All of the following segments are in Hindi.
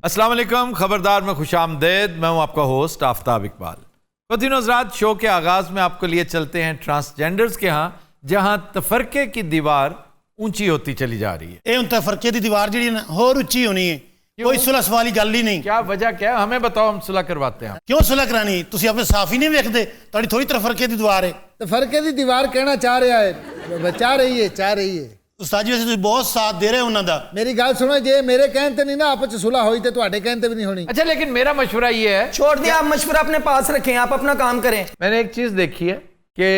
अस्सलाम वालेकुम, खबरदार में खुशामदेद। मैं हूं आपका होस्ट आफ्ताब इकबाल। खुद रात शो के आगाज में आपको लिए चलते हैं ट्रांसजेंडर्स के यहाँ, जहां तफरके की दीवार ऊंची होती चली जा रही है। ਇਹ ਹੁਣ ਤਫਰਕੇ ਦੀ ਦੀਵਾਰ ਜਿਹੜੀ ਨਾ ਹੋਰ ਉੱਚੀ ਹੋਣੀ ਹੈ। ਕੋਈ ਸੁਲਹ ਵਾਲੀ ਗੱਲ ਹੀ ਨਹੀਂ। क्या वजह क्या है, हमें बताओ, हम सुलह करवाते हैं। ਕਿਉਂ ਸੁਲਹ ਕਰਾਣੀ? ਤੁਸੀਂ ਆਪਣੇ ਸਾਫ ਹੀ ਨਹੀਂ ਵੇਖਦੇ? ਤੁਹਾਡੀ ਥੋੜੀ ਤਫਰਕੇ ਦੀ ਦੀਵਾਰ ਹੈ। तफरके की दीवार कहना चाह रहा है, चाह रही है। ਉਸਤਾਦ ਜੀ ਵੈਸੇ ਤੁਸੀਂ ਬਹੁਤ ਸਾਥ ਦੇ ਰਹੇ ਹੋ ਉਹਨਾਂ ਦਾ। मेरी गल सुनो, जे मेरे कहने ते नहीं ना आपस च सुलह होई ते तुहाडे कहने ते भी नहीं होनी। अच्छा, लेकिन मेरा मशवरा ये है, छोड़ दिया, आप मशवरा अपने पास रखें, आप अपना काम करें। मैंने एक चीज देखी है कि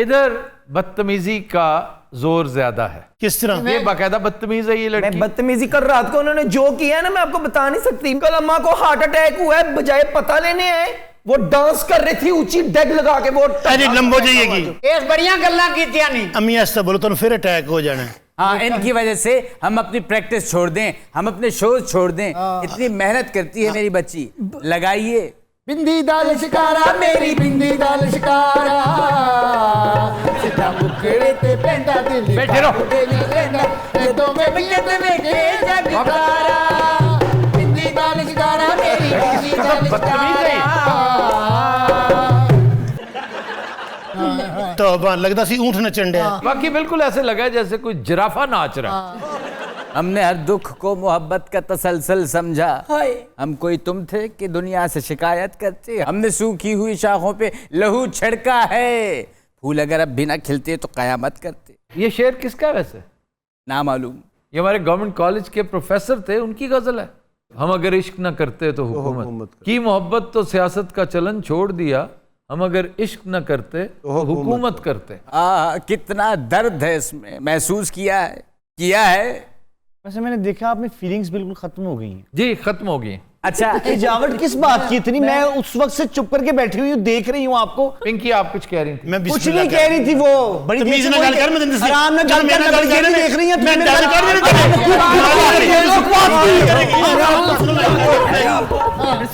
इधर बदतमीजी का जोर ज्यादा है। किस तरह? ये बाकायदा बदतमीज है ये मैं लड़की। बदतमीजी कर रात को उन्होंने जो किया है ना, मैं आपको बता नहीं सकती। कल अम्मा को हार्ट अटैक हुआ है, बजाय पता लेने आए वो डांस कर रही थी ऊंची डेग लगा के। वो अरे लंबो जाइएगी। इस बढ़िया गल्ला कीतियां नहीं। अम्मी ऐसा बोलो तो फिर अटैक हो जाना है। हाँ, इनकी वजह से हम अपनी प्रैक्टिस छोड़ दें, हम अपने शोज छोड़ दें। इतनी मेहनत करती है मेरी बच्ची। लगाइए बिंदी दाल शिकारा, मेरी बिंदी दाल शिकारा, सीधा मुखड़े ते पेंदा दिल। बैठे रहो। तो मैं बियत में के जगतारा, बिंदी दाल शिकारा, मेरी बिंदी दाल शिकारा। तौबा, लगता सी ऊंट नचन डया। बाकी बिल्कुल ऐसे लगा जैसे कोई जिराफा नाच रहा है। हमने हर दुख को मोहब्बत का तसलसल समझा। हम कोई तुम थे कि दुनिया से शिकायत करते। हमने सूखी हुई शाखों पे लहू छिड़का है। फूल अगर अब भी ना खिलते तो कयामत करते। ये शेर किसका है वैसे? ना मालूम। ये हमारे गवर्नमेंट कॉलेज के प्रोफेसर थे, उनकी गजल है। हम अगर इश्क न करते तो हुकूमत की, मोहब्बत तो सियासत का चलन छोड़ दिया। हम अगर इश्क न करते तो हुकूमत करते। कितना दर्द है इसमें, महसूस किया है। वैसे मैंने देखा आप में फीलिंग्स बिल्कुल खत्म हो गई हैं। जी, खत्म हो गई। अच्छा, हिजावट किस बात की इतनी? मैं उस वक्त से चुप करके बैठी हुई हूँ, देख रही हूँ आपको। पिंकी, आप कुछ कह रही थी? मैं कुछ नहीं कह रही थी। वो बड़ी तमीज ना गल कर, मैं दिन से आराम ना गल कर, बड़ी देर देख रही है। मैं डर कर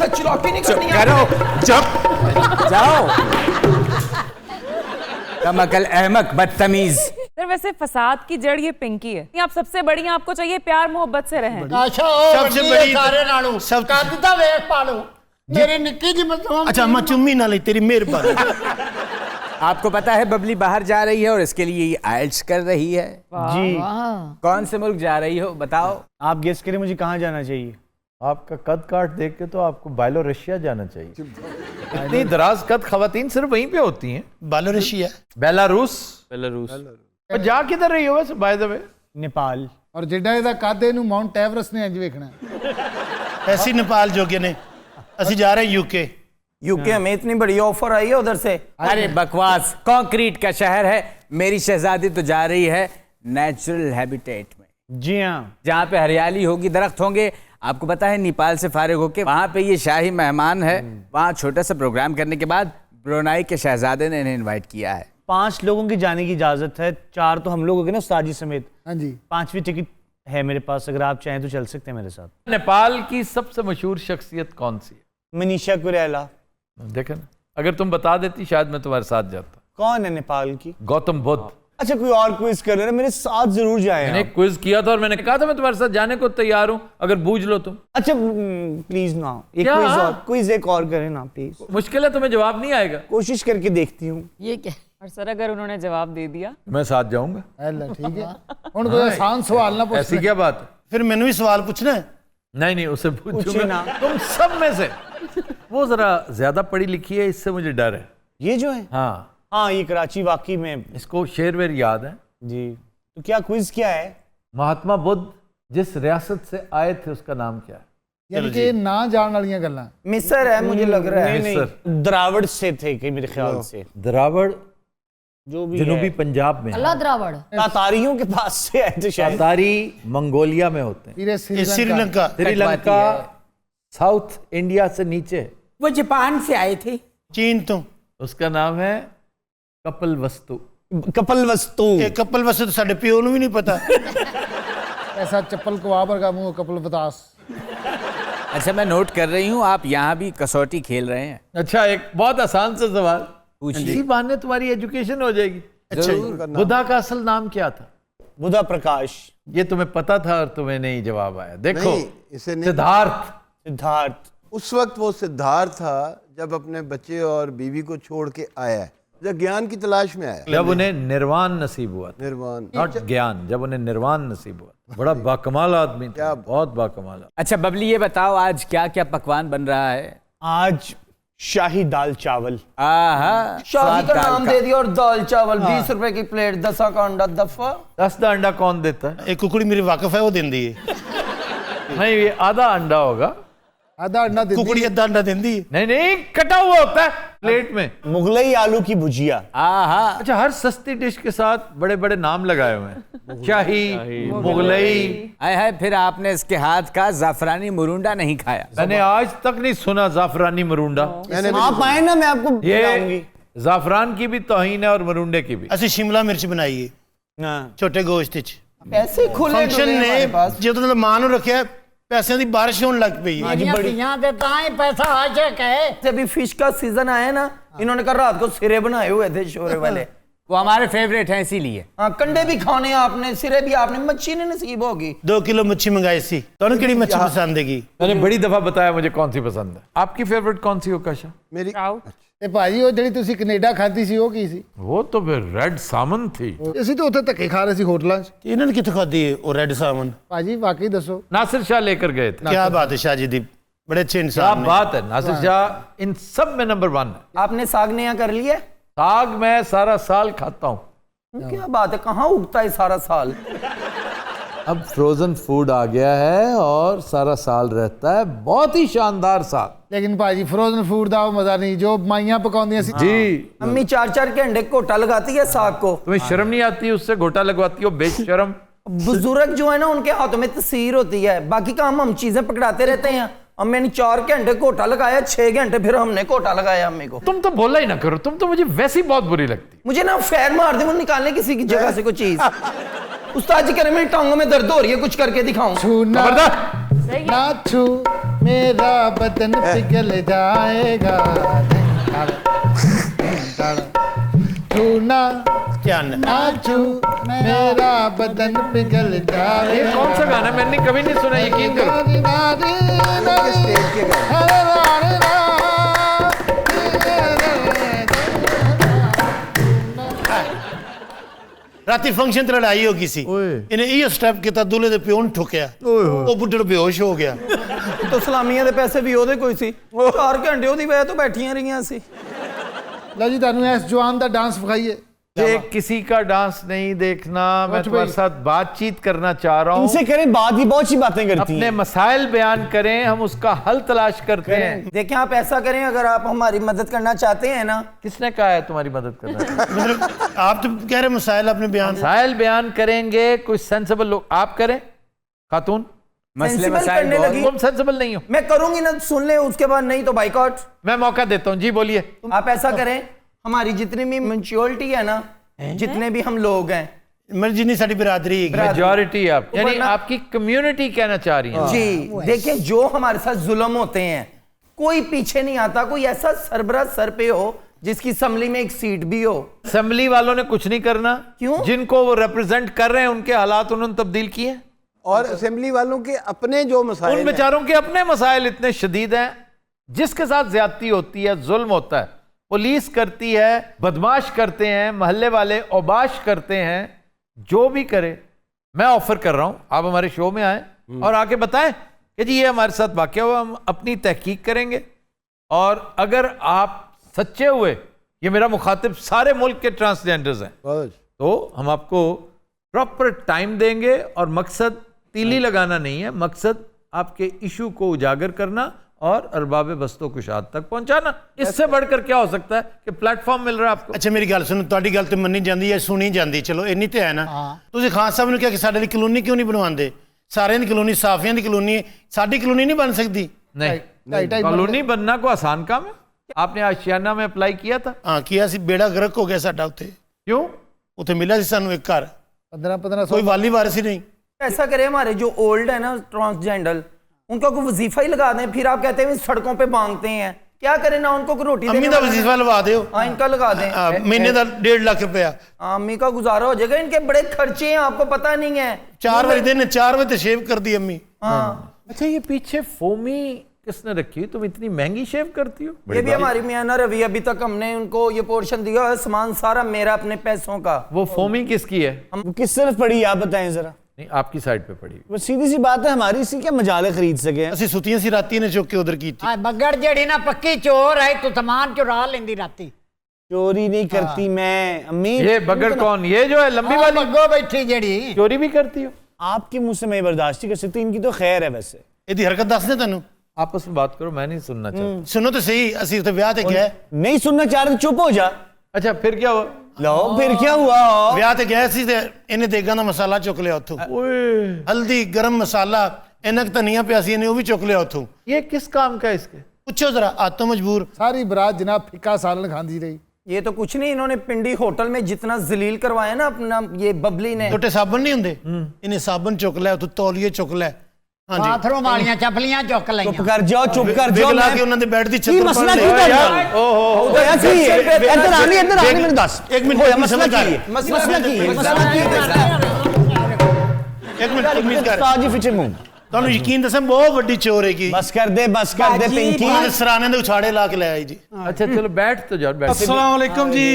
चिरौकी नहीं करनी है। करो चुप जाओ। कम अकल, अहमक, बदतमीज। सर, वैसे फसाद की जड़ ये पिंकी है। आप सबसे बड़ी हैं, आपको चाहिए प्यार मोहब्बत से रहें। अच्छा, ओ सबसे बड़ी बड़ी सारे नालू सब कद दा वेख पालो मेरी निक्की जी मतलब। अच्छा अम्मा, चुम्मी ना ले, तेरी मेहरबानी। आपको पता है बबली बाहर जा रही है और इसके लिए ये आइल्स कर रही है। जी, कौन से मुल्क जा रही हो बताओ? आप गेस करें मुझे कहाँ जाना चाहिए? आपका कद काट देख के तो आपको बायलोरशिया जाना चाहिए। इतनी दराज कद खवातीन सिर्फ वहीं पे होती हैं। बालोरशिया, बेलारूस। बेलारूस। जा किधर रही हो वैसे, बाय द वे? नेपाल। और जिड्डा इहदा कद इहनूं माउंट एवरेस्ट ने इंज वेखना। ऐसी नेपाल जोगे ने। असि जा रहे हैं यूके। यूके में इतनी बड़ी ऑफर आई है उधर से। अरे बकवास, कंक्रीट का शहर है। मेरी शहजादी तो जा रही है नेचुरल हैबिटेट में। जी हाँ, जहाँ पे हरियाली होगी, दरख्त होंगे। आपको पता है नेपाल से फारिग होके वहाँ पे ये शाही मेहमान है। वहाँ छोटा सा प्रोग्राम करने के बाद ब्रुनाई के शहजादे ने इन्हें इनवाइट किया है। 5 लोगों की जाने की इजाजत है। 4 तो हम लोग हो गए ना उस्ताद जी समेत। हाँ जी, 5वीं टिकट है मेरे पास, अगर आप चाहें तो चल सकते हैं मेरे साथ। नेपाल की सबसे मशहूर शख्सियत कौन सी है? मनीषा कुरेला। देखा ना, अगर तुम बता देती शायद मैं तुम्हारे साथ जाता। कौन है नेपाल की? गौतम बुद्ध। अच्छा, कोई और क्विज कर लेना, मेरे साथ जरूर जाए। मैंने क्विज किया था और मैंने कहा था मैं तुम्हारे साथ जाने को तैयार हूं, अगर बूझ लो तुम। अच्छा प्लीज ना, एक क्या? क्विज एक और करें ना प्लीज। मुश्किल है, तुम्हें जवाब नहीं आएगा। कोशिश करके देखती हूँ। ये क्या? और सर, अगर उन्होंने जवाब दे दिया? मैं साथ जाऊंगा। अल्लाह ठीक है। हुण कोई आसान सवाल ना पूछ। ऐसी क्या बात है? फिर मैंने भी सवाल पूछना है। नहीं नहीं, उससे पूछिए पूछूंगा ना। तुम सब में से। वो जरा ज्यादा पढ़ी लिखी है, इससे मुझे डर है। ये जो है, हाँ ये कराची वाकई में। इसको शेर वेर याद है जी। तो क्या क्विज क्या है? महात्मा बुद्ध जिस रियासत से आए थे उसका नाम क्या है? यानी कि ना जान वालियां गल्लां। मिस्र है मुझे लग रहा है। नहीं, द्राविड़ से थे कि मेरे ख्याल से। द्राविड़ जो भी जनूबी पंजाब में। अल्लाह द्रावड़। तातारियों के पास से आए थे शायद। तातारी मंगोलिया में होते हैं। फिर श्रीलंका। श्रीलंका साउथ इंडिया से नीचे। वो जापान से आए थे। चीन तो। उसका नाम है कपिल वस्तु। कपल वस्तु। कपल वस्तु तो साडे प्यो नूं भी नहीं पता। ऐसा चप्पल कवाबर का मुंह कपल बतास। अच्छा, मैं नोट कर रही हूँ, आप यहाँ भी कसौटी खेल रहे हैं। अच्छा, एक बहुत आसान सा सवाल पूछिए। इसी बहाने तुम्हारी एजुकेशन हो जाएगी। अच्छा, बुद्धा का असल नाम क्या था? बुधा प्रकाश। ये तुम्हें पता था और तुम्हें नहीं जवाब आया। देखो, सिद्धार्थ सिद्धार्थ। उस वक्त वो सिद्धार्थ था जब अपने बच्चे और बीवी को छोड़ के आया है, जब ज्ञान की तलाश में आया। जब उन्हें निर्वाण नसीब हुआ, निर्वाण नॉट ज्ञान, जब उन्हें निर्वाण नसीब हुआ। बड़ा बाकमाल आदमी था, बहुत बाकमाल। अच्छा बबली, ये बताओ आज क्या क्या पकवान बन रहा है? आज शाही दाल चावल। आहा, शाही का दाल नाम का। दे दिया और दाल चावल 20 रुपए की प्लेट, 10 का अंडा दफा। 10 का अंडा कौन देता है? एक कुकड़ी मेरी वाकफ है, वो देंदी है। नहीं, ये आधा अंडा होगा। आधा अंडा दे कुकड़ी अद्धा अंडा देंदी है। नहीं नहीं, कटा हुआ होता है प्लेट में। मुगलई आलू की भुजिया। आहा, अच्छा, हर सस्ती डिश के साथ बड़े बड़े नाम लगाए हुए हैं, शाही, मुगलई। आय हाय, फिर आपने इसके हाथ का जाफरानी मुरुंडा नहीं खाया? मैंने आज तक नहीं सुना जाफरानी मरुंडा। आप आए ना, मैं आपको खिलाऊंगी। ये जाफरान की भी तौहीन है और मरुंडे की भी। ਅਸੀਂ शिमला मिर्च बनाई है हाँ। छोटे गोश्त च। ऐसे खुले फंक्शन डुले हमारे ने पास। ਜਦੋਂ ਦਾ ਮਾਂ ਨੂੰ ਰੱਖਿਆ, पैसों की बारिश होने लग पई है। मेरियां धीयां दे तां पैसा आशक है। अभी फिश का सीजन आया ना, इन्होंने कल रात को सिरे बनाए हुए थे शोरे वाले। वो हमारे फेवरेट हैं इसीलिए। हाँ, कंडे भी खाने आपने, सिरे भी आपने, मच्छी नहीं नसीब होगी। 2 किलो मच्छी मंगाई सी। तुहानू किहड़ी मच्छी पसंद हैगी? मैंने बड़ी दफा बताया मुझे कौन सी पसंद है। आपकी फेवरेट कौन सी हो काशा? मेरी ਤੇ ਭਾਜੀ ਉਹ ਜਿਹੜੀ ਤੁਸੀਂ ਕੈਨੇਡਾ ਖਾਧੀ ਸੀ ਉਹ ਕੀ ਸੀ? वो तो फिर रेड सामन थी। ਅਸੀਂ ਤਾਂ ਉੱਥੇ ਧੱਕੇ ਖਾ ਰਹੇ ਸੀ ਹੋਟਲਾਂ 'ਚ। इन्होंने ने कितों खाधी है वो रेड सामन? ਭਾਜੀ ਵਾਕਈ ਦੱਸੋ। नासिर शाह लेकर गए थे। क्या बात है शाह जी दी, बड़े अच्छे क्या इंसान हैं। बात है, नासिर शाह इन सब में नंबर 1 है। आपने साग नया कर लिया? साग मैं सारा साल खाता हूँ। क्या बात है, कहाँ उगता है सारा साल? अब फ्रोजन फूड आ गया है और सारा साल रहता है, बहुत ही शानदार साग। ਲੇਕਿਨ ਭਾਜੀ ਫਰੋਜ਼ਨ ਫੂਡ ਦਾ ਉਹ ਮਜ਼ਾ ਨਹੀਂ ਜੋ ਮਾਈਆਂ ਪਕਾਉਂਦੀਆਂ ਸੀ। जी, अम्मी 4-4 घंटे कोटा लगाती है साग को। तुम्हें शर्म नहीं आती? उससे घोटा लगवाती हो, बेशरम। बुजुर्ग जो है ना, उनके हाथों में तस्वीर होती है, बाकी काम हम चीजें पकड़ाते रहते हैं। अम्मी ने 4 घंटे कोटा लगाया, 6 घंटे फिर हमने कोटा लगाया अम्मी को। तुम तो बोला ही ना करो, तुम तो मुझे वैसी बहुत बुरी लगती। मुझे ना फैर मार दे वो निकालने किसी की जगह से कोई चीज। उस्ताद जी कह रहे मेरी टांगों में दर्द हो रही है, कुछ करके दिखाऊं। छूना खबरदार। ना छू, मेरा बदन पिघल जाएगा। छूना क्या ना छू, मेरा बदन पिघल ये जाएगा। कौन सा गाना है? मैंने कभी नहीं सुना, यकीन करो। राती फंक्शन ते लड़ाई हो गई सी। इन्हें इहो स्टेप किया, दूल्हे दे प्यो ने ठुकिया, वो बुढ़ड़ बेहोश हो गया। तो सलामियां दे पैसे भी ओदे कोई सी। 4 घंटे ओदी वजह तो बैठियां रहियां सी। लो जी ਤੁਹਾਨੂੰ ਇਸ ਜਵਾਨ ਦਾ ਡਾਂਸ ਵਿਖਾਈਏ। ये किसी का डांस नहीं देखना, मैं तुम्हारे साथ बातचीत करना चाह रहा हूँ। इनसे करें बात, ही बहुत सी बातें करती अपने हैं। मसाइल बयान करें, हम उसका हल तलाश करते हैं। देखें, आप ऐसा करें, अगर आप हमारी मदद करना चाहते हैं ना। किसने कहा है तुम्हारी मदद करना? मतलब आप तो कह रहे मसाइल अपने बयान। मसाइल बयान करेंगे, कुछ सेंसिबल लोग। आप करें खातून, मसले Sensible मसाइल करने बहुत- लगी। तुम सेंसिबल नहीं हो। मैं करूंगी ना, सुन ले, उसके बाद नहीं तो बाइकआउट। मैं मौका देता हूँ, जी बोलिए। आप ऐसा करें, हमारी जितनी भी मैच्योरिटी है ना, जितने भी हम लोग हैं, मेरी जितनी साडी बिरादरी है, मेजॉरिटी आप, यानी वरना- आपकी कम्युनिटी कहना चाह रही है। जी देखिए, जो हमारे साथ जुल्म होते हैं, कोई पीछे नहीं आता। कोई ऐसा सरबरा सर पे हो जिसकी असेंबली में एक सीट भी हो। असेंबली वालों ने कुछ नहीं करना। क्यों? जिनको वो रिप्रेजेंट कर रहे हैं उनके हालात उन्होंने तब्दील किए। और असेंबली वालों के अपने जो मसाइल उन हैं, बेचारों के अपने मसाइल इतने शदीद हैं, जिसके साथ ज्यादती होती है, जुल्म होता है, पुलिस करती है, बदमाश करते हैं, मोहल्ले वाले औबाश करते हैं, जो भी करे। मैं ऑफर कर रहा हूं, आप हमारे शो में आए और आके बताएं कि जी ये हमारे साथ वाकया हुआ, हम अपनी तहकीक करेंगे। और अगर आप सच्चे हुए, ये मेरा मुखातिब सारे मुल्क के ट्रांसजेंडर्स हैं, बस। तो हम आपको प्रॉपर टाइम देंगे। और मकसद तीली लगाना नहीं है, मकसद आपके इशू को उजागर करना और अरबाब बस्तो कुशाद तक पहुंचाना। इससे बढ़कर क्या हो सकता है कि प्लेटफॉर्म मिल रहा है आपको। अच्छा मेरी गल सुनो, ਤੁਹਾਡੀ ਗੱਲ ਤੇ ਮੰਨੀ ਜਾਂਦੀ ਹੈ, ਸੁਣੀ ਜਾਂਦੀ, ਚਲੋ ਇੰਨੀ ਤੇ ਹੈ ਨਾ। ਤੁਸੀਂ ਖਾਨ ਸਾਹਿਬ ਨੂੰ ਕਿਹਾ ਕਿ ਸਾਡੇ ਲਈ ਕਲੋਨੀ ਕਿਉਂ ਨਹੀਂ ਬਣਵਾਉਂਦੇ? ਸਾਰਿਆਂ ਦੀ ਕਲੋਨੀ, ਸਾਫੀਆਂ ਦੀ ਕਲੋਨੀ ਹੈ, ਸਾਡੀ ਕਲੋਨੀ ਨਹੀਂ बन सकती? नहीं, कॉलोनी बनना को आसान काम है। आपने आशियाना में अप्लाई किया था? हाँ किया सी, बेड़ा गर्क हो गया साडा उत्थे। क्यों? उत्थे मिला सी सानू एक घर, 1500 कोई वाली वारिस ही नहीं। ऐसा करें, हमारे जो ओल्ड है ना ट्रांसजेंडर, उनका कोई वजीफा ही लगा दें। फिर आप कहते हैं सड़कों पे मांगते हैं, क्या करें ना, उनको कोई रोटी अम्मी देने का वाला वजीफा लवा दो। हाँ, इनका लगा दें। महीने का 1.5 लाख रुपया। अम्मी का गुजारा हो जाएगा। इनके बड़े खर्चे हैं, आपको पता नहीं है। 4 बजे दिन 4 बजे शेव कर दी अम्मी। हाँ, अच्छा, ये पीछे फोमी किसने रखी? तुम इतनी महंगी शेव करती हो? ये भी हमारी मियां ना रवि, अभी तक हमने उनको ये पोर्शन दिया है, सामान सारा मेरा अपने पैसों का। वो फोमी किसकी है? वो किस तरफ पड़ी आप बताएं जरा। नहीं, आपकी साइड पे पड़ी। वो सीधी सी बात है, हमारी सी क्या मजाले खरीद सके। ਅਸੀਂ ਸੁੱਤੀਆਂ ਸੀ ਰਾਤੀ ਨੇ ਚੁੱਕ ਕੇ ਉਧਰ ਕੀਤੀ। ਹਾਂ ਮੱਗੜ ਜਿਹੜੀ ਨਾ ਪੱਕੀ ਚੋਰ ਹੈ ਤੂੰ सामान चुरा लेंदी राती। चोरी नहीं करती मैं अम्मी। ये बगड़ कौन? ये जो है लंबी वाली मग्गो बैठी जेड़ी चोरी भी करती हो? आपके मुंह से मैं बर्दाश्त नहीं कर सकती, इनकी तो खैर है वैसे। ਇਹਦੀ ਹਰਕਤ ਦੱਸ ਦੇ ਤੈਨੂੰ। आपस में बात करो, मैं नहीं सुनना चाहता। ਸੁਣੋ ਤਾਂ ਸਹੀ, ਅਸੀਂ ਉੱਥੇ ਵਿਆਹ ਤੇ ਗਏ। नहीं सुनना चाह रहे तो चुप हो जा। अच्छा फिर क्या हुआ? लो फिर क्या हुआ? ਵਿਆਹ ਤੇ ਗਏ ਸੀ ਤੇ ਇਹਨੇ ਦੇਗਾਂ ਦਾ ਮਸਾਲਾ ਚੁੱਕ ਲਿਆ ਉੱਥੋਂ। ਹਲਦੀ ਗਰਮ ਮਸਾਲਾ ਇਹਨਾਂ ਕ ਧਨੀਆ ਪਿਆ ਸੀ, ਇਹਨੇ ਉਹ ਵੀ ਚੁੱਕ ਲਿਆ ਉੱਥੋਂ। ये किस काम का है इसके? ਪੁੱਛੋ ਜ਼ਰਾ, ਆਤੋਂ ਮਜਬੂਰ। सारी बरात जनाब फिक्का सालन खांदी रही। ये तो कुछ नहीं, इन्होंने पिंडी होटल में जितना जलील करवाया ना अपना ये बबली ने। ਟੁੱਟੇ ਸਾਬਣ ਨਹੀਂ ਹੁੰਦੇ, ਇਹਨੇ ਸਾਬਣ ਚੁੱਕ ਲਿਆ ਉੱਥੋਂ, ਤੌਲੀਏ ਚੁੱਕ ਲੈ। ਹਾਂਜੀ बाथरूम वालियां चपलियां चुक चुप लईयां। कर जाओ, चुप कर जाओ। ਲਾ ਕੇ ਉਹਨਾਂ ਦੇ ਬੈੱਡ ਦੀ की छत मसला पर क्यों ले। कर रहा है? होया की है? इधर आने मेरे दस। एक मिनट, होया एक मसला मिनट, की है? मसला की है? मसला की है? ਇੱਕ ਮਿੰਟ ਉਮੀਦ ਕਰ। उस्ताद जी फिचे मुंह। ਤੁਹਾਨੂੰ ਯਕੀਨ ਦੱਸਾਂ ਬਹੁਤ ਵੱਡੀ ਚੋਰ ਹੈਗੀ। बस कर दे पिंकी। ਉਹਨਾਂ ਦੇ ਸਰਾਣੇ ਦੇ ਉਛਾੜੇ ਲਾ ਕੇ ਲੈ ਆਈ ਜੀ। अच्छा चलो बैठ तो जाओ, बैठ। अस्सलाम वालेकुम जी।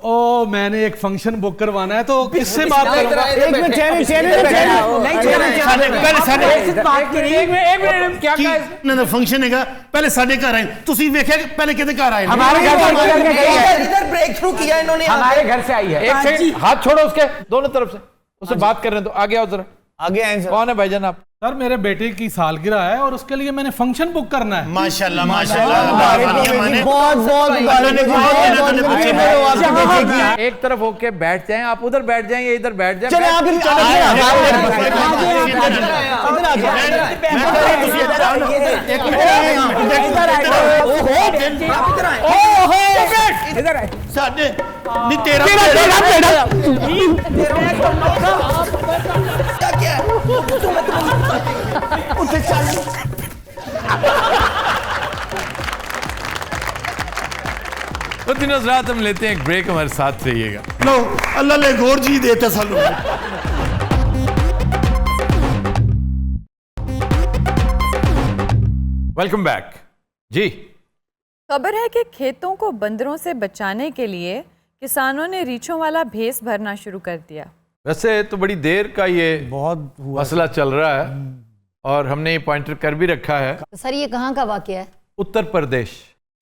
ओ मैंने एक फंक्शन बुक करवाना है, तो किससे बात करूंगा? एक मिनट ठहरे क्या ਕੀ ਇਹਨਾਂ ਦਾ ਫੰਕਸ਼ਨ ਹੈਗਾ? ਪਹਿਲੇ ਸਾਡੇ ਘਰ ਆਏ, ਤੁਸੀਂ ਵੇਖਿਆ ਕਿ ਪਹਿਲੇ ਕਿਹਦੇ ਘਰ आए? हमारे घर से इधर ब्रेक थ्रू किया इन्होंने। हमारे घर से आई है। एक सेकंड, हाथ छोड़ो उसके दोनों तरफ से, उससे बात कर रहे हैं तो आगे आओ जरा। आगे आए सर। कौन है भाईजान आप? सर मेरे बेटे की सालगिरह है और उसके लिए मैंने फंक्शन बुक करना है। माशाल्लाह माशाल्लाह। एक तरफ होके बैठ जाएं, आप उधर बैठ जाएं, ये इधर बैठ जाएं। चले आप ਸਾਡੇ ਨਹੀਂ ਤੇਰਾ तो दिनों रात हम लेते हैं एक ब्रेक, हमारे साथ रहिएगा। लो अल्लाह ने गौर जी देता सानू। वेलकम बैक जी। खबर है कि खेतों को बंदरों से बचाने के लिए किसानों ने रीछों वाला भेस भरना शुरू कर दिया। वैसे तो बड़ी देर का ये बहुत मसला चल रहा है और हमने ये पॉइंटर कर भी रखा है। सर ये कहाँ का वाकया है? उत्तर प्रदेश।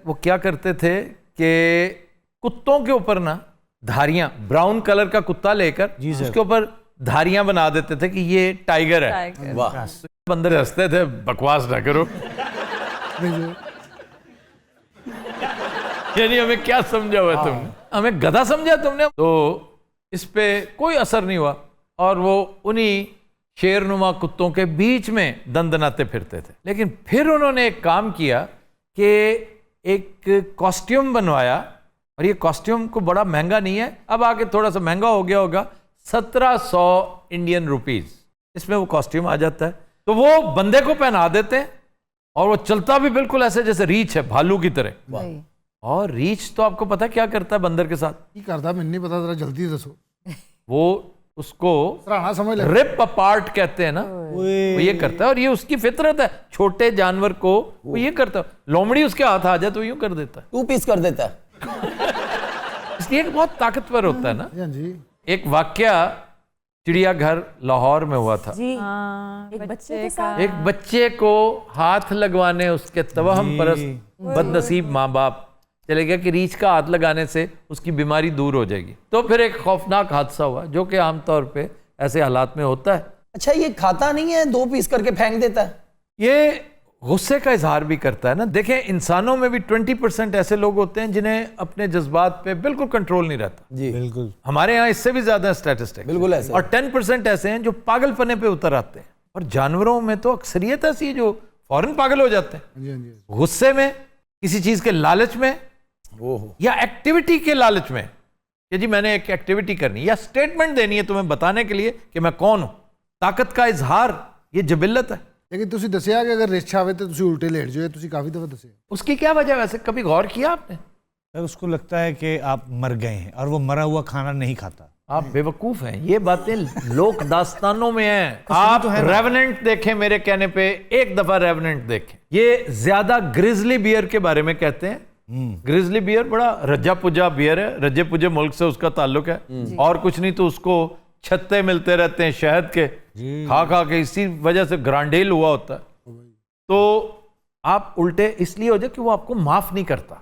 वो क्या करते थे कि कुत्तों के ऊपर ना धारियां, ब्राउन कलर का कुत्ता लेकर उसके ऊपर धारियां बना देते थे कि ये टाइगर है। टाइगर। वाह, बंदर हंसते थे, बकवास ना करो। यानी हमें क्या समझा हुआ तुमने? हमें गधा समझा तुमने? तो इस पे कोई असर नहीं हुआ और वो उन्हीं शेरनुमा कुत्तों के बीच में दंदनाते फिरते थे। लेकिन फिर उन्होंने एक काम किया कि एक कॉस्ट्यूम बनवाया, और ये कॉस्ट्यूम को बड़ा महंगा नहीं है, अब आके थोड़ा सा महंगा हो गया होगा, 1700 इंडियन रुपीज इसमें वो कॉस्ट्यूम आ जाता है। तो वो बंदे को पहना देते हैं और वो चलता भी बिल्कुल ऐसे जैसे रीछ है, भालू की तरह। और रीछ तो आपको पता क्या करता है बंदर के साथ? की करता मैंने नहीं पता, जरा जल्दी दसो। वो उसको सराहना समझ ले। रिप अपार्ट कहते हैं ना, वो ये करता है और ये उसकी फितरत है। छोटे जानवर को वो ये करता है, लोमड़ी उसके हाथ आ जाए तो यूं कर देता है, 2 पीस कर देता है। इसलिए बहुत ताकतवर होता है ना। हाँ जी। एक वाकया चिड़ियाघर लाहौर में हुआ था। एक बच्चे का एक बच्चे को हाथ लगवाने उसके तवहम परस्त बदनसीब माँ बाप चले गया कि रीछ का हाथ लगाने से उसकी बीमारी दूर हो जाएगी। तो फिर एक खौफनाक हादसा हुआ, जो कि आमतौर पे ऐसे हालात में होता है। अच्छा ये खाता नहीं है, 2 पीस करके फेंक देता है। ये गुस्से का इजहार भी करता है ना। देखें, इंसानों में भी 20% ऐसे लोग होते हैं जिन्हें अपने जज्बात पे बिल्कुल कंट्रोल नहीं रहता। जी बिल्कुल। हमारे यहाँ इससे भी ज्यादा स्टैटिस्टिक्स बिल्कुल ऐसे। और 10% ऐसे हैं जो पागलपने पे उतर आते हैं। और जानवरों में तो अक्सरियत ऐसी है जो फौरन पागल हो जाते हैं, गुस्से में, किसी चीज के लालच में, या एक्टिविटी के लालच में कि जी मैंने एक एक्टिविटी करनी, या स्टेटमेंट देनी है तुम्हें बताने के लिए कि मैं कौन हूं। ताकत का इजहार ये जबिल्लत है। लेकिन तुसी दसिया कि अगर रिछ आवे तो तुसी उल्टे लेट जाओ, तुसी काफी दफा दसिया। उसकी क्या वजह? वैसे कभी गौर किया आपने? सर उसको लगता है कि आप मर गए हैं और वो मरा हुआ खाना नहीं खाता। आप बेवकूफ हैं, ये बातें लोक दास्तानों में हैं। आप रेवेनेंट देखें, मेरे कहने पे एक दफा रेवेनेंट देखें। ये ज्यादा ग्रिजली बियर के बारे में कहते हैं। ग्रिजली बियर बड़ा रज्जा पुज्जा बियर है, रज्जे पुज्जे मुल्क से उसका ताल्लुक है, और कुछ नहीं तो उसको छत्ते मिलते रहते हैं शहद के, खा खा के, इसी वजह से ग्रांडेल हुआ होता है। तो आप उल्टे इसलिए हो जाए कि वो आपको माफ नहीं करता।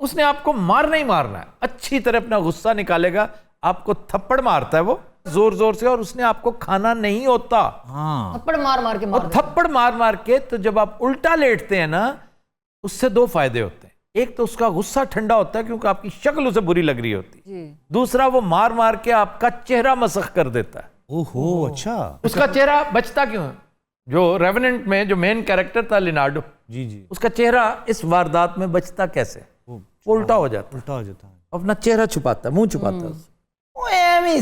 उसने आपको मारना ही मारना है, अच्छी तरह अपना गुस्सा निकालेगा, आपको थप्पड़ मारता है वो जोर जोर से, और उसने आपको खाना नहीं होता। थप्पड़ मार मार के और थप्पड़ मार मार के, तो जब आप उल्टा लेटते हैं ना, उससे दो फायदे होते हैं। एक तो उसका गुस्सा ठंडा होता है क्योंकि आपकी शक्ल उसे बुरी लग रही होती है। दूसरा, वो मार मार के आपका चेहरा मसख कर देता है। ओहो, अच्छा। उसका चेहरा बचता क्यों है? जो रेवेनेंट में जो मेन कैरेक्टर था लिनार्डो, जी, उसका चेहरा इस वारदात में बचता कैसे? उल्टा हो जाता है, अपना चेहरा छुपाता, मुंह छुपाता है।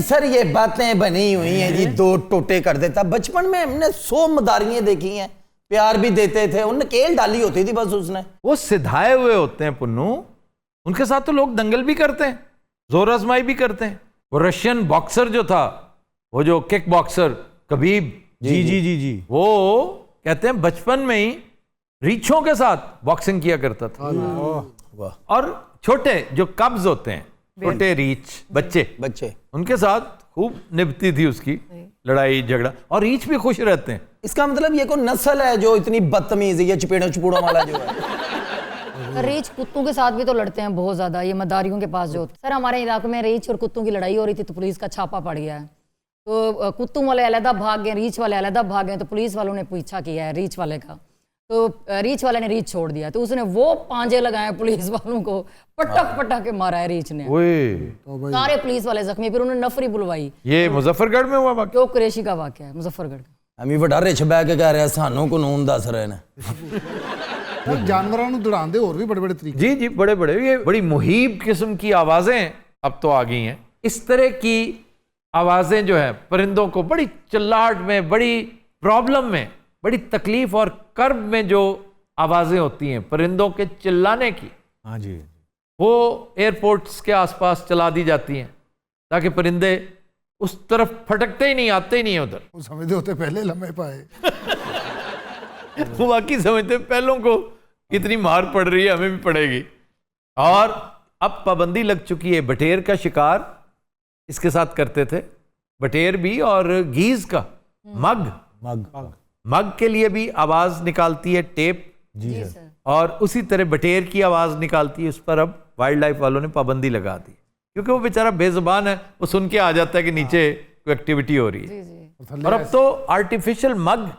सर ये बातें बनी हुई हैं जी, दो टोटे कर देता। बचपन में हमने 100 मदारियां देखी हैं, प्यार भी देते थे, उनने केल डाली होती थी बस उसने। वो सिधाए हुए होते हैं पुन्नू, उनके साथ तो लोग दंगल भी करते हैं, जोर आजमाई भी करते हैं। वो रशियन बॉक्सर जो था, वो जो किक बॉक्सर कबीब, जी, वो कहते हैं बचपन में ही रीछों के साथ बॉक्सिंग किया करता था। और छोटे जो कब्ज होते हैं, छोटे रीछ बच्चे, उनके साथ खूब निभती थी उसकी लड़ाई झगड़ा, और रीछ भी खुश रहते हैं। इसका मतलब ये कोई नस्ल है जो इतनी बदतमीज है, ये चपेड़ों वाला जो है। रीछ कुत्तों के साथ भी तो लड़ते हैं बहुत ज्यादा, ये मदारियों के पास जो होते हैं। सर हमारे इलाके में रीछ और कुत्तों की लड़ाई हो रही थी, तो पुलिस का छापा पड़ गया है। तो कुत्तों वाले अलहदा भाग गए, रीछ वाले अलहदा भाग गए, तो पुलिस वालों ने पीछा किया है रीछ वाले का। तो रीछ वाले ने रीछ छोड़ दिया, तो उसने वो पांजे लगाए पुलिस वालों को, पटक के मारा है रीछ ने। सारे पुलिस वाले जख्मी, फिर उन्होंने नफरी बुलवाई। ये मुजफ्फरगढ़ में हुआ वाक़या? जो कुरैशी का वाक़या है मुजफ्फरगढ़ का। हम वड्डा रिछ बह के कह रहे सानू कानून दस रहे ने। जानवरों को दौड़ाने और भी बड़े बड़े तरीके। जी, बड़े बड़े, ये बड़ी मुहीब किस्म की आवाजें अब तो आ गई हैं। इस तरह की आवाजें जो है परिंदों को बड़ी चिल्लाहट में, बड़ी प्रॉब्लम में, बड़ी तकलीफ और कर्ब में जो आवाजें होती हैं परिंदों के चिल्लाने की, हाँ जी, वो एयरपोर्ट्स के आसपास चला दी जाती हैं ताकि परिंदे उस तरफ फटकते ही नहीं, आते ही नहीं उधर। वो समझते होते पहले लम्बे पाए। वो बाकी समझते पहलों को कितनी मार पड़ रही है, हमें भी पड़ेगी। और अब पाबंदी लग चुकी है। बटेर का शिकार इसके साथ करते थे, बटेर भी, और गीज का मग के लिए भी आवाज निकालती है टेप, जी सर। और उसी तरह बटेर की आवाज निकालती है। उस पर अब वाइल्ड लाइफ वालों ने पाबंदी लगा दी, क्योंकि वो बेचारा बेजुबान है, वो सुन के आ जाता है कि नीचे कोई एक्टिविटी हो रही है। और अब तो आर्टिफिशियल मग,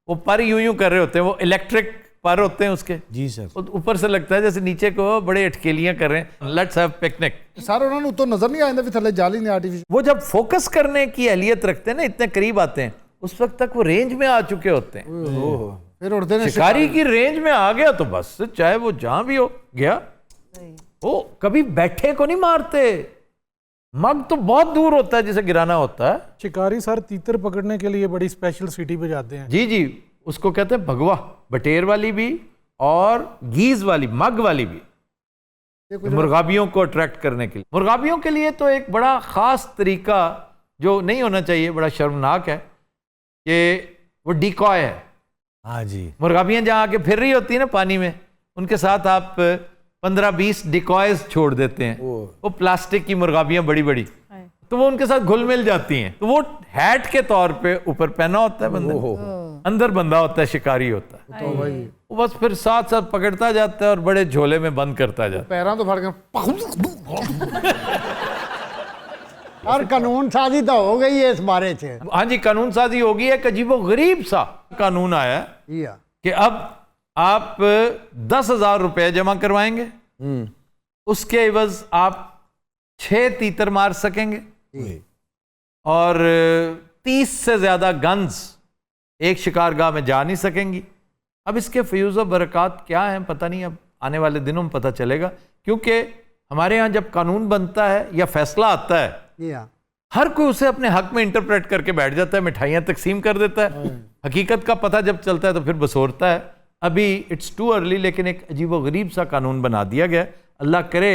वो पर यूं कर रहे होते हैं, वो इलेक्ट्रिक पर होते हैं उसके। जी सर। ऊपर से लगता है जैसे नीचे को बड़े अटकेलियां कर रहे हैं, लेट्स हैव पिकनिक। सर उन्होंने तो नजर नहीं आया थले जाली ने आर्टिफिशियल। वो जब फोकस करने की एहलियत रखते हैं ना, इतने करीब आते हैं, उस वक्त तक वो रेंज में आ चुके होते हैं। फिर उड़ते हैं शिकारी की रेंज में आ गया तो बस, चाहे वो जहां भी हो गया। वो कभी बैठे को नहीं मारते, मग तो बहुत दूर होता है जिसे गिराना होता है। शिकारी सर तीतर पकड़ने के लिए बड़ी स्पेशल सिटी पे जाते हैं। जी, उसको कहते हैं भगवा, बटेर वाली भी और गीज वाली, मग वाली भी, मुर्गाबियों को अट्रैक्ट करने के लिए। मुर्गाबियों के लिए तो एक बड़ा खास तरीका जो नहीं होना चाहिए, बड़ा शर्मनाक है, कि वो डिकॉय है। हाँ जी। मुर्गाबियां जहाँ आके फिर रही होती है ना पानी में, उनके साथ आप 15-20 डिकॉयज छोड़ देते हैं। वो प्लास्टिक की मुर्गाबियां बड़ी बड़ी, तो वो उनके साथ घुल मिल जाती हैं। तो वो हैट के तौर पे ऊपर पहना होता है बंदा, अंदर बंदा होता है, शिकारी होता है। तो भाई वो बस फिर साथ साथ पकड़ता जाता है और बड़े झोले में बंद करता जाता है। पैरों तो फड़ गए। और कानून साजी तो हो गई है इस बारे से। हाँ जी, कानून साजी होगी। एक अजीबो गरीब सा कानून आया कि अब आप 10,000 रुपए जमा करवाएंगे, उसके एवज आप 6 तीतर मार सकेंगे, और 30 से ज्यादा गन्स एक शिकारगाह में जा नहीं सकेंगी। अब इसके फ्यूज और बरकत क्या हैं पता नहीं, अब आने वाले दिनों में पता चलेगा। क्योंकि हमारे यहाँ जब कानून बनता है या फैसला आता है, हर कोई उसे अपने हक में इंटरप्रेट करके बैठ जाता है, मिठाइयाँ तकसीम कर देता है। हकीकत का पता जब चलता है तो फिर बसोरता है। अभी इट्स टू अर्ली, लेकिन एक अजीब व गरीब सा कानून बना दिया गया। अल्लाह करे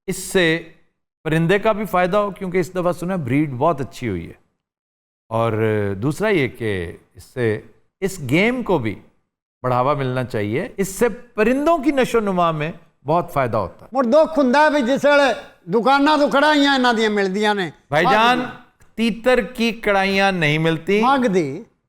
इससे परिंदे का भी फ़ायदा हो, क्योंकि इस दफ़ा सुना ब्रीड बहुत अच्छी हुई है, और दूसरा ये कि इससे इस गेम को भी बढ़ावा मिलना चाहिए, इससे परिंदों की नशो नुमा में बहुत फ़ायदा होता है। मुड़ दुख हुंदा भी जिसले दुकानां तो कढ़ाइयां इन्हां दियां मिलदियां ने भाईजान, तीतर की कढ़ाइयाँ नहीं मिलती,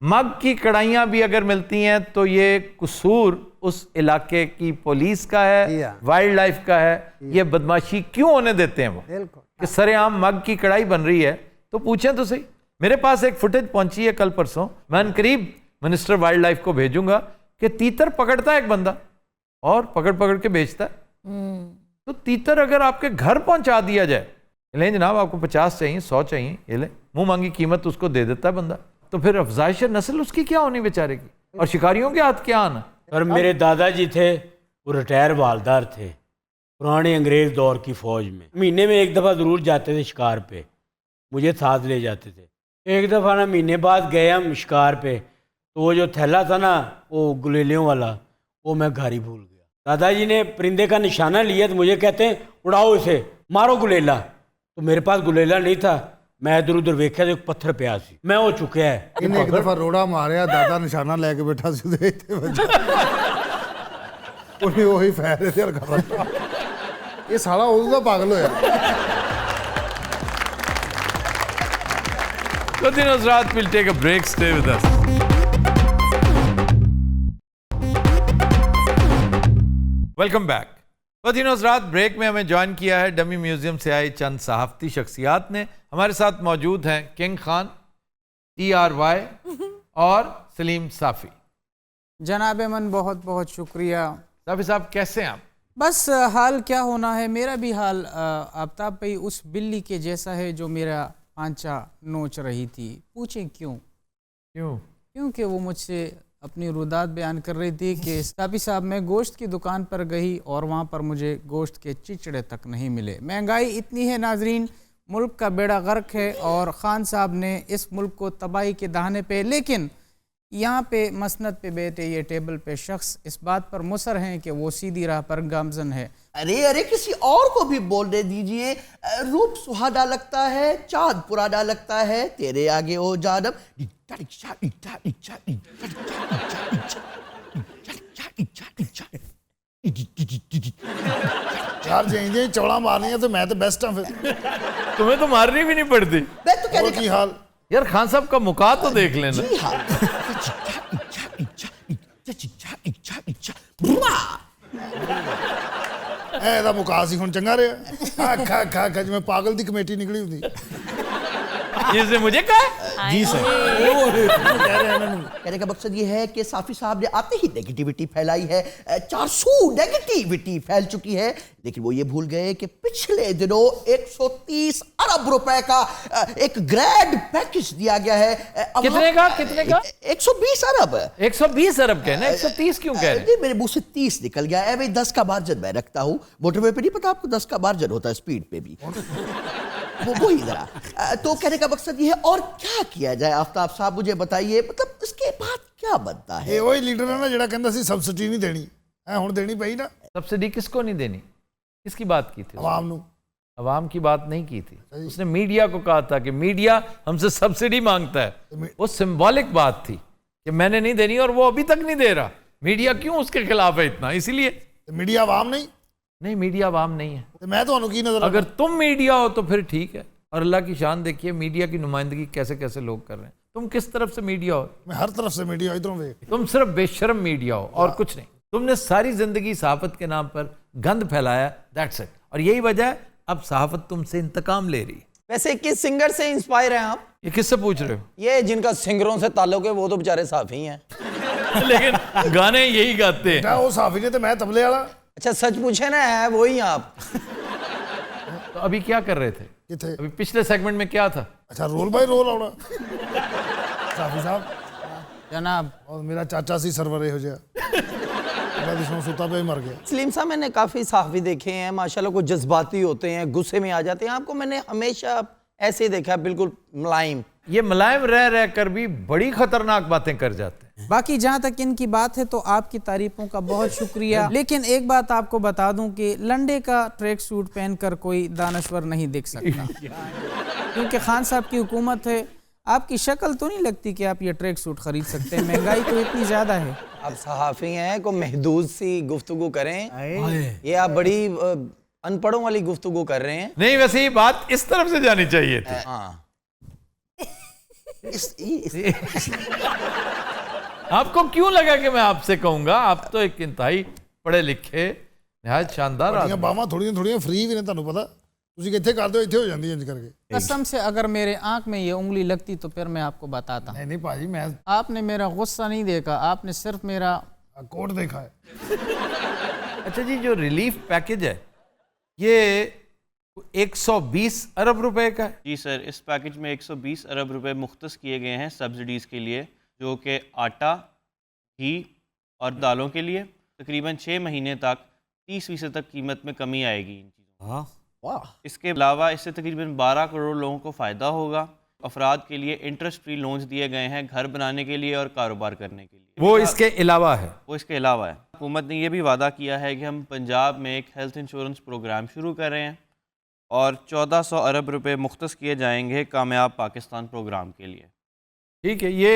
मग की कढ़ाइयाँ भी अगर मिलती हैं तो ये कसूर उस इलाके की पुलिस का है, वाइल्ड लाइफ का है। ये बदमाशी क्यों होने देते हैं वो कि सरेआम मग की कढ़ाई बन रही है? तो पूछें तो सही। मेरे पास एक फुटेज पहुंची है कल परसों, मैं अनकरीब मिनिस्टर वाइल्ड लाइफ को भेजूंगा कि तीतर पकड़ता है एक बंदा और पकड़ पकड़ के बेचता है। तो तीतर अगर आपके घर पहुंचा दिया जाए, ले जनाब आपको 50 चाहिए, 100 चाहिए, ये ले, मुंह मांगी कीमत उसको दे देता है बंदा, तो फिर अफजाइश नस्ल उसकी क्या होनी बेचारे की, और शिकारियों के हाथ क्या आना। और मेरे दादाजी थे, वो रिटायर हवालदार थे पुराने अंग्रेज दौर की फौज में। महीने में एक दफ़ा ज़रूर जाते थे शिकार पे, मुझे साथ ले जाते थे। एक दफ़ा ना महीने बाद गए हम शिकार पे, तो वो जो थैला था ना वो गुलेलियों वाला, वो मैं घर ही भूल गया। दादाजी ने परिंदे का निशाना लिया तो मुझे कहते हैं उड़ाओ इसे, मारो गुलेला। तो मेरे पास गुलेला नहीं था, मैं इधर उधर वेख्या तो एक पत्थर पिया सी, मैं हो चुका है। इन्हें एक दफा रोड़ा मारिया, दादा निशाना लेके बैठा सी उदे इत्थे उन्हें वही फैर ते कर रहा, ये साला उदू दा पागल होया। Good evening, Hazrat. We'll take a break. Stay with us. Welcome back. Good evening, Hazrat. Break में हमें ज्वाइन किया है डमी म्यूजियम से आए चंद सहाफ़ती शख्सियात ने। हमारे साथ मौजूद हैं किंग खान, TRY और सलीम साफ़ी। जनाब मन बहुत बहुत शुक्रिया। साफ़ी साहब कैसे हैं आप? बस हाल क्या होना है, मेरा भी हाल आफ्ताब भाई उस बिल्ली के जैसा है जो मेरा पांचा नोच रही थी। पूछें क्यों? क्योंकि वो मुझसे अपनी रुदात बयान कर रही थी कि साफ़ी साहब मैं गोश्त की दुकान पर गई और वहाँ पर मुझे गोश्त के चिचड़े तक नहीं मिले। महंगाई इतनी है नाजरीन, मुल्क का बेड़ा गर्क है और ख़ान साहब ने इस मुल्क को तबाही के दहाने पे, लेकिन यहाँ पे मसनद पे बैठे ये टेबल पे शख्स इस बात पर मुसर हैं कि वो सीधी राह पर गामजन है। अरे अरे किसी और को भी बोलने दीजिए। रूप सुहाना लगता है, चांद पुराना लगता है, तेरे आगे ओ जानब। यार जे चौड़ा मारनी है तो मैं तो बेस्ट हूं, फिर तुम्हें तो मारनी भी नहीं पड़ती। मैं तो कहने की हाल यार, खान साहब का मुका तो देख लेना। जी हाँ। ਇਹਦਾ ਮੁਕਾ ਸੀ ਹੁਣ ਚੰਗਾ ਰਿਹਾ। ਖਾ ਖਾ ਖਾ ਜਿਵੇਂ ਪਾਗਲ ਦੀ ਕਮੇਟੀ ਨਿਕਲੀ ਹੁੰਦੀ। जिसने मुझे कहा जी सर, कहने का मकसद ये है कि साफ़ी साहब ने आते ही नेगेटिविटी फैलाई है। 400 नेगेटिविटी फैल चुकी है, लेकिन वो ये भूल गए कि पिछले दिनों 130 अरब रुपए का एक ग्रैंड पैकेज दिया गया है। कितने का? कितने का? 120 अरब। 120 अरब कहना, 130 क्यों कह रहे हैं? मेरे मुंह से 30 निकल गया है। भाई 10 का मार्जिन मैं रखता हूँ, मोटरवे पे नहीं पता आपको 10 का मार्जिन होता है, स्पीड पे भी वो ही जरा। तो कहने का मकसद ये है, और क्या किया जाए आफ्ताब साहब मुझे बताइए, मतलब इसके बाद क्या बनता है? ਇਹ ਉਹੀ ਲੀਡਰ ਹੈ ਨਾ ਜਿਹੜਾ ਕਹਿੰਦਾ ਸੀ ਸਬਸਿਡੀ ਨਹੀਂ ਦੇਣੀ, ਐ ਹੁਣ ਦੇਣੀ ਪਈ ਨਾ। सब्सिडी किसको नहीं देनी? किसकी बात की थी? आवाम ਨੂੰ। अवाम की बात नहीं की थी, उसने मीडिया को कहा था कि मीडिया हमसे सब्सिडी मांगता है। वो सिंबॉलिक बात थी कि मैंने नहीं देनी, और वो अभी तक नहीं दे रहा। मीडिया क्यों उसके खिलाफ है इतना? इसीलिए मीडिया आवाम नहीं, मीडिया आवाम नहीं है। तो मैं तो की नजर, अगर तुम मीडिया हो तो फिर ठीक है, और अल्लाह की शान देखिए मीडिया की नुमाइंदगी कैसे कैसे लोग कर रहे हैं। तुम किस तरफ से मीडिया हो? मैं हर तरफ से मीडिया, इधरों देख। तुम सिर्फ बेशर्म मीडिया हो और कुछ नहीं। तुमने सारी जिंदगी सहाफत के नाम पर गंद फैलाया, दैट्स इट। और यही वजह है अब सहाफत तुमसे इंतकाम ले रही। वैसे किस सिंगर से इंस्पायर हैं आप? ये किससे पूछ रहे हो? ये जिनका सिंगरों से ताल्लुक है वो तो बेचारे साफी हैं। लेकिन गाने यही गाते हैं। वो साफी ने तो मैं तबले वाला। अच्छा सच पूछे ना, है वही आप? तो अभी क्या कर रहे थे? अभी पिछले सेगमेंट में क्या था? अच्छा रोल बाय रोल आना। साफी साहब जनाब, और मेरा चाचा सी सरवर हो गया, सुता पे मर गया। सलीम साहब मैंने काफ़ी साफ़ी देखे हैं माशाल्लाह, को जज्बाती होते हैं, गुस्से में आ जाते हैं। आपको मैंने हमेशा ऐसे ही देखा, बिल्कुल मुलायम। ये मुलायम रह रह कर भी बड़ी खतरनाक बातें कर जाते हैं। बाकी जहाँ तक इनकी बात है तो आपकी तारीफों का बहुत शुक्रिया, लेकिन एक बात आपको बता दूं कि लंडे का ट्रैक सूट पहनकर कोई दानश्वर नहीं दिख सकता, क्योंकि खान साहब की हुकूमत है। आपकी शक्ल तो नहीं लगती कि आप ये ट्रैक सूट खरीद सकते हैं, महंगाई तो इतनी ज्यादा है। आप सहाफ़ी हैं, को महदूद सी गुफ्तगू करें। ये आप बड़ी अनपढ़ों वाली गुफ्तगू कर रहे हैं। नहीं, वैसे ये बात इस तरफ से जानी चाहिए थी। हाँ। आपको क्यों लगा कि मैं आपसे कहूंगा? आप तो एक इंतहाई पढ़े लिखे निहायत शानदार आदमी। बामा थोड़ियां फ्री भी ने, ਤੁਹਾਨੂੰ ਪਤਾ ਤੁਸੀਂ ਕਿੱਥੇ ਕਰਦੇ ਹੋ, ਇੱਥੇ ਹੋ ਜਾਂਦੀ ਇੰਜ करके। कसम से अगर मेरे आंख में ये उंगली लगती तो फिर मैं आपको बताता। नहीं भाजी, मैं आपने मेरा गुस्सा नहीं देखा, आपने सिर्फ मेरा कोट देखा है। अच्छा जी, जो रिलीफ पैकेज है ये 120 अरब रुपए का है। जी सर, इस पैकेज में 120 अरब रुपए मुख्तस किए गए हैं सब्सिडीज़ के लिए, जो कि आटा, घी और दालों के लिए। तकरीबन 6 महीने तक 30% तक कीमत में कमी आएगी इन चीज़ों। वाह। इसके अलावा इससे तकरीबन 12 करोड़ लोगों को फ़ायदा होगा। अफराद के लिए इंटरेस्ट फ्री लोन्स दिए गए हैं घर बनाने के लिए और कारोबार करने के लिए। वो इसके अलावा है। वो इसके अलावा है। हुकूमत ने यह भी वादा किया है कि हम पंजाब में एक हेल्थ इंश्योरेंस प्रोग्राम शुरू कर रहे हैं और 1400 अरब रुपए मुख्तस किए जाएंगे कामयाब पाकिस्तान प्रोग्राम के लिए। ठीक है, ये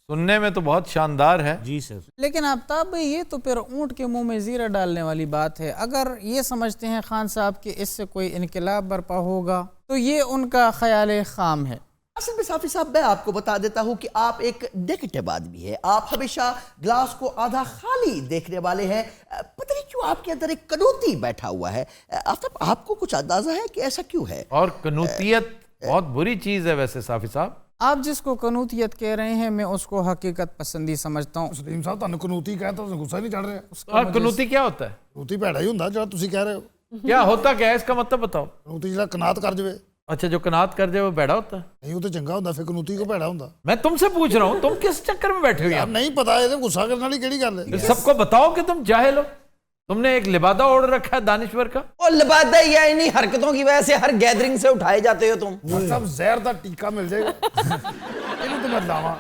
सुनने में तो बहुत शानदार है। जी सर। लेकिन आफ्ताब भाई, ये तो फिर ऊँट के मुंह में जीरा डालने वाली बात है। अगर ये समझते हैं खान साहब कि इससे कोई इनकलाब बर्पा होगा तो ये उनका ख्याल खाम है। असल में साफी साहब, मैं आपको बता देता हूँ कि आप एक नेगेटिव आदमी है। आप हमेशा ग्लास को आधा खाली देखने वाले हैं। पता नहीं क्यों आपके अंदर एक कनूती बैठा हुआ है। आपको कुछ अंदाजा है कि ऐसा क्यों है? और कनूतियत बहुत बुरी चीज है वैसे साफी साहब। आप जिसको कनूतियत कह रहे हैं मैं उसको हकीकत पसंदी समझता हूँ। सलीम साहब, ਤੁਹਾਨੂੰ कनूती कहता तो गुस्सा नहीं चढ़ रहा? कनूती क्या होता है? कनूती भैड़ा ही ਹੁੰਦਾ ਜਿਹੜਾ ਤੁਸੀਂ ਕਹਿ ਰਹੇ हो। क्या होता क्या है, इसका मतलब बताओ। कनूती ਜਿਹੜਾ ਕਨਾਤ ਕਰ ਜਾਵੇ। अच्छा, जो कनात कर जाए वो बैठा होता है? नहीं, वो तो चंगा ਹੁੰਦਾ, फिर कनूती को भैड़ा ਹੁੰਦਾ। मैं तुमसे पूछ रहा हूँ, तुम किस चक्कर में बैठे हो यार? नहीं पता, ये गुस्सा करने वाली केड़ी गल है। सबको बताओ कि तुम जाहिल हो। तुमने एक लिबादा ओढ़ रखा है दानिश्वर का। और लिबादा या इन्हीं हरकतों की वजह से हर गैदरिंग से उठाए जाते हो तुम। सब जहर का टीका मिल जाएगा। तो मैं लावा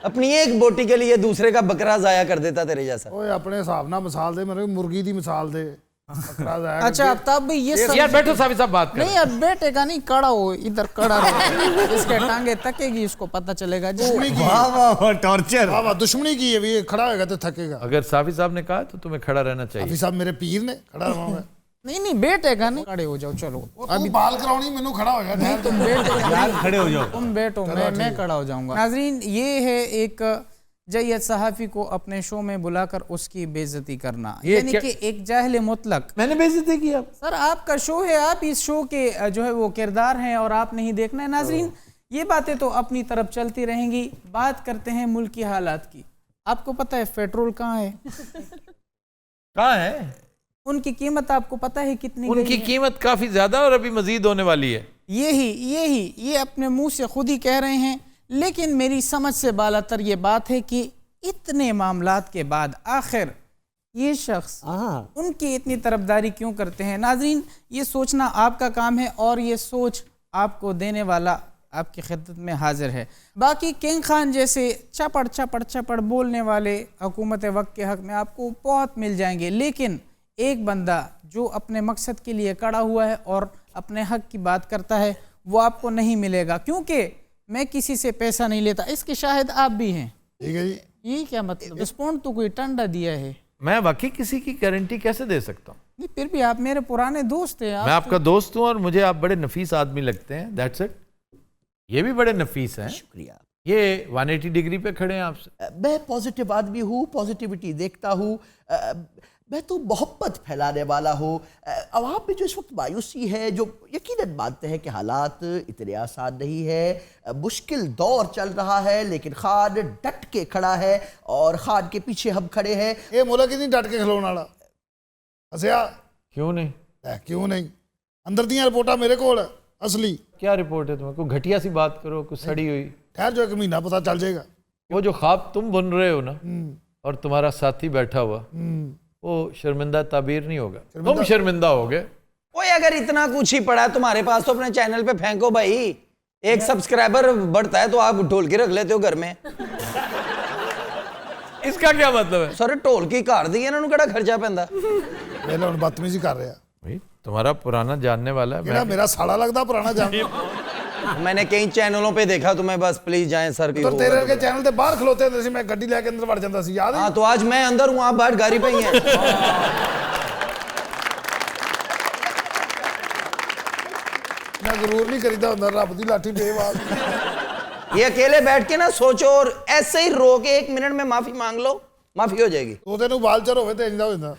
अपनी एक बोटी के लिए दूसरे का बकरा जाया कर देता तेरे जैसा। ओए अपने हिसाब ना मिसाल दे, मेरे मुर्गी दी मिसाल दे। अच्छा आफ्ताब भाई, ये यार बैठो साफी साहब, बात नहीं यार, बैठेगा नहीं, खड़ा हो, इधर खड़ा रहो। इसके टांगे तकेगी, इसको पता चलेगा। टॉर्चर। वाह, दुश्मनी की है भी, खड़ा होगा तो थकेगा। अगर साफी साहब ने कहा तो तुम्हें खड़ा रहना चाहिए। साफी साहब मेरे पीर ने, खड़ा रहूंगा। नहीं बैठेगा नहीं, खड़े हो जाओ। चलो अभी बाल कराउनी, मैनू खड़ा हो जा। नहीं, तुम बैठो यार, खड़े हो जाओ। तुम बैठो, मैं खड़ा हो जाऊंगा। नाजरीन, ये है एक जय्यद सहाफ़ी को अपने शो में बुलाकर उसकी बेइज्जती करना, यानी कि एक जाहिल मुतलक। मैंने बेइज्जती की? सर आपका शो है, आप इस शो के जो है वो किरदार हैं और आप नहीं देखना है। नाजरीन, ये बातें तो अपनी तरफ चलती रहेंगी। बात करते हैं मुल्क की हालात की। आपको पता है पेट्रोल कहाँ है? कहाँ है? उनकी कीमत आपको पता है कितनी? उनकी कीमत काफी ज्यादा और अभी मजीद होने वाली है। ये अपने मुंह से खुद ही कह रहे हैं। लेकिन मेरी समझ से बालातर ये बात है कि इतने मामलात के बाद आखिर ये शख्स उनकी इतनी तरफदारी क्यों करते हैं? नाजरीन, ये सोचना आपका काम है और ये सोच आपको देने वाला आपकी खिदमत में हाजिर है। बाकी किंग खान जैसे चपड़ बोलने वाले हुकूमत वक्त के हक में आपको बहुत मिल जाएंगे, लेकिन एक बंदा जो अपने मकसद के लिए खड़ा हुआ है और अपने हक की बात करता है वो आपको नहीं मिलेगा, क्योंकि मैं किसी से पैसा नहीं लेता। इसके शाहिद आप भी हैं। ठीक है जी। ये क्या मतलब? रिस्पॉन्ड तो कोई टंडा दिया है। मैं बाकी किसी की गारंटी कैसे दे सकता हूँ? नहीं, फिर भी आप मेरे पुराने दोस्त हैं। मैं आपका दोस्त हूँ और मुझे आप बड़े नफीस आदमी लगते हैं। That's it. ये भी बड़े नफीस हैं। शुक्रिया। ये 180 डिग्री पे खड़े हैं आपसे। मैं पॉजिटिव आदमी हूँ, पॉजिटिविटी देखता हूँ। मैं तो मोहब्बत फैलाने वाला हूँ। अवाम में जो इस वक्त मायूसी है, जो यकीनन मानते हैं कि हालात इतने आसान नहीं है, मुश्किल दौर चल रहा है, लेकिन खान डट के खड़ा है और खान के पीछे हम खड़े हैं। ये मुल्क ही नहीं डट के खिलौने वाला। हसिया क्यों नहीं? क्यों नहीं? अंदर दी रिपोर्टा मेरे को असली। क्या रिपोर्ट है तुम्हें? कोई घटिया सी बात करो, कुछ सड़ी हुई। ठहर जो, एक महीना पता चल जाएगा। वो जो ख्वाब तुम बुन रहे हो ना, और तुम्हारा साथी बैठा हुआ, वो शर्मिंदा ताबीर नहीं होगा। तुम शर्मिंदा होगे। ओए, अगर इतना कुछ ही पड़ा है तुम्हारे पास तो अपने चैनल पे फेंको भाई। एक सब्सक्राइबर बढ़ता है तो आप ढोल के रख लेते हो घर में। इसका क्या मतलब है? सर ढोल की घर दी इन्हों केड़ा खर्चा पैंदा? ਵੇਲੇ ਹੁਣ ਬਦਤਮੀਜ਼ੀ ਕਰ ਰਿਹਾ भाई तुम्हारा पुराना जानने वाला है ਕਿਹੜਾ ਮੇਰਾ ਸਾਲਾ ਲੱਗਦਾ ਪੁਰਾਣਾ ਜਾਣ मैंने कई चैनलों पे देखा तुम्हें, बस प्लीज जाएं सर। तो तेरे के चैनल ते बाहर खलोते ਹੁੰਦੇ ਸੀ, मैं ਗੱਡੀ ਲੈ ਕੇ ਅੰਦਰ ਵੜ ਜਾਂਦਾ ਸੀ, याद है? हाँ तो आज मैं अंदर हूँ, आप बाहर गाड़ी पे ही हैं। मैं जरूर नहीं करीदा ਹੁੰਦਾ ਰੱਬ ਦੀ ਲਾਠੀ ਬੇਵਾਲ। ये अकेले बैठ के ना सोचो और ऐसे ही रो के 1 मिनट में माफी मांग लो, माफी हो जाएगी। तो ਤੈਨੂੰ ਬਾਲਚਰ ਹੋਵੇ ਤੇ ਇੰਦਾ ਹੋ ਜਾਂਦਾ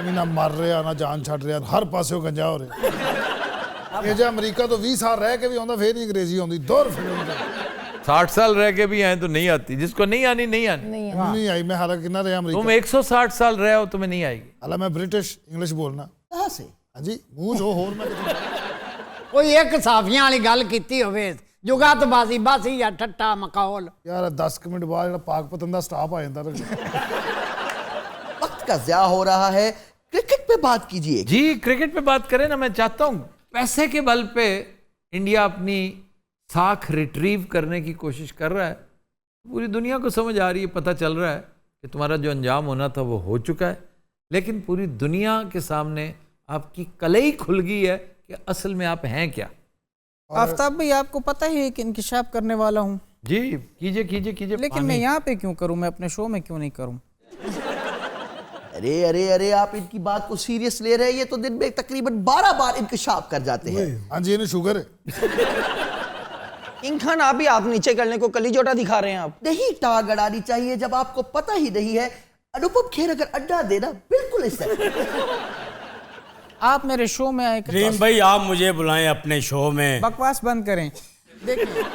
ਨਹੀਂ, ਨਾ ਮਰ ਰਿਹਾ ਨਾ ਜਾਨ ਛੱਡ ਰਿਹਾ, ਹਰ ਪਾਸਿਓਂ ਗੰਜਾ ਹੋ ਰਿਹਾ। ਇਹ ਜੇ ਅਮਰੀਕਾ ਤੋਂ 20 ਸਾਲ ਰਹਿ ਕੇ ਵੀ ਆਉਂਦਾ ਫੇਰ ਨਹੀਂ ਅੰਗਰੇਜ਼ੀ ਆਉਂਦੀ, ਦੌਰ ਫਿਲਮ ਤੇ 60 साल रह के भी आए तो नहीं आती, जिसको नहीं आनी नहीं आनी। नहीं आई। मैं हालांकि कितना रहा अमरीका, तुम 160 साल रहे हो, तुम्हें नहीं आएगी। हालांकि मैं ब्रिटिश इंग्लिश बोलना। कहाँ से? हाँ जी, मुंह जो होर मैं कोई एक साफियां वाली गल कीती होवे, जुगातबाजी बासी या ठट्टा मखौल। यार 10 मिनट बाद ਜਿਹੜਾ ਪਾਕਪਤਨ ਦਾ ਸਟਾਫ ਆ ਜਾਂਦਾ। वक्त का ज़्या हो रहा है, क्रिकेट पे बात कीजिए। जी क्रिकेट पे बात करें ना। मैं चाहता हूं पैसे के बल पे इंडिया अपनी साख रिट्रीव करने की कोशिश कर रहा है। पूरी दुनिया को समझ आ रही है, पता चल रहा है कि तुम्हारा जो अंजाम होना था वो हो चुका है, लेकिन पूरी दुनिया के सामने आपकी कलई खुल गई है कि असल में आप हैं क्या। आफ्ताब भाई आपको पता ही है कि इंकिशाफ करने वाला हूँ। जी कीजिए कीजिए कीजिए। लेकिन मैं यहाँ पे क्यों करूँ, मैं अपने शो में क्यों नहीं करूँ? अरे अरे अरे आप इनकी बात को सीरियस ले रहे हैं, ये तो दिन में तकरीबन 12 बार इंकिशाफ कर जाते हैं। हाँ जी, इन्हें शुगर है। किंग खान आप ही हाथ नीचे करने को कलीजोटा दिखा रहे हैं आप। नहीं टांग अड़ानी चाहिए जब आपको पता ही नहीं है। अनुपम खेर अगर अड्डा देना बिल्कुल इस आप मेरे शो में आए। रीम भाई आप मुझे बुलाएं अपने शो में। बकवास बंद करें। देखिए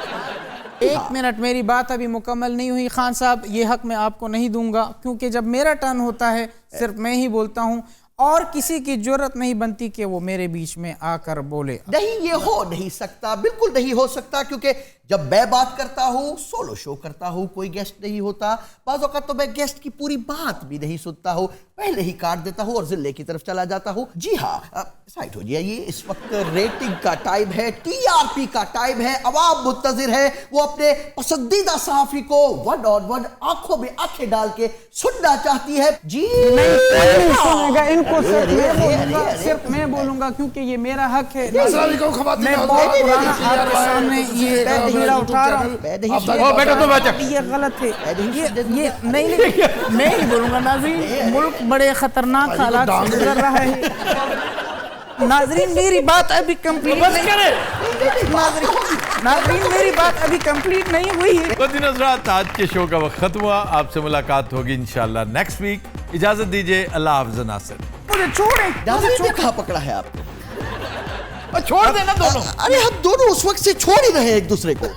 1 मिनट, मेरी बात अभी मुकम्मल नहीं हुई। खान साहब ये हक मैं आपको नहीं दूंगा, क्योंकि जब मेरा टर्न होता है सिर्फ मैं ही बोलता हूँ और किसी की जरूरत नहीं बनती कि वो मेरे बीच में आकर बोले। नहीं, ये हो नहीं सकता, बिल्कुल नहीं हो सकता, क्योंकि जब मैं बात करता हूँ, सोलो शो करता हूँ, कोई गेस्ट नहीं होता। बाज़ औक़ात तो मैं गेस्ट की पूरी बात भी नहीं सुनता हूँ, पहले ही काट देता हूँ और जिले की तरफ चला जाता हूँ। जी हाँ, साइड हो जाइए। इस वक्त रेटिंग का टाइम है, टीआरपी का टाइम है, अवाम मुंतज़िर है, वो अपने पसंदीदा सहाफ़ी को 1-on-1 आंखों में आंखें डाल के सुनना चाहती है। जी इनको सिर्फ मैं बोलूंगा क्योंकि ये मेरा हक है। मैं बहुत पुराना आपके सामने ये हीरा उठा रहा हूँ। ये गलत है, ये नहीं, मैं ही बोलूंगा। नाज़रीन, मुल्क बड़े खतरनाक हालात से गुजर रहा है। नाज़रीन मेरी बात अभी कंप्लीट नाज़रीन मेरी बात अभी कंप्लीट नहीं हुई है। तो दिन हज़रात, आज के शो का वक्त खत्म हुआ। आपसे मुलाकात होगी इंशाल्लाह नेक्स्ट वीक। इजाजत दीजिए, अल्लाह हाफ़िज़ नासिर। मुझे छोड़ें। कहाँ पकड़ा है आपने? छोड़ देना दोनों। अरे हम दोनों उस वक्त से छोड़ ही रहे हैं एक दूसरे को।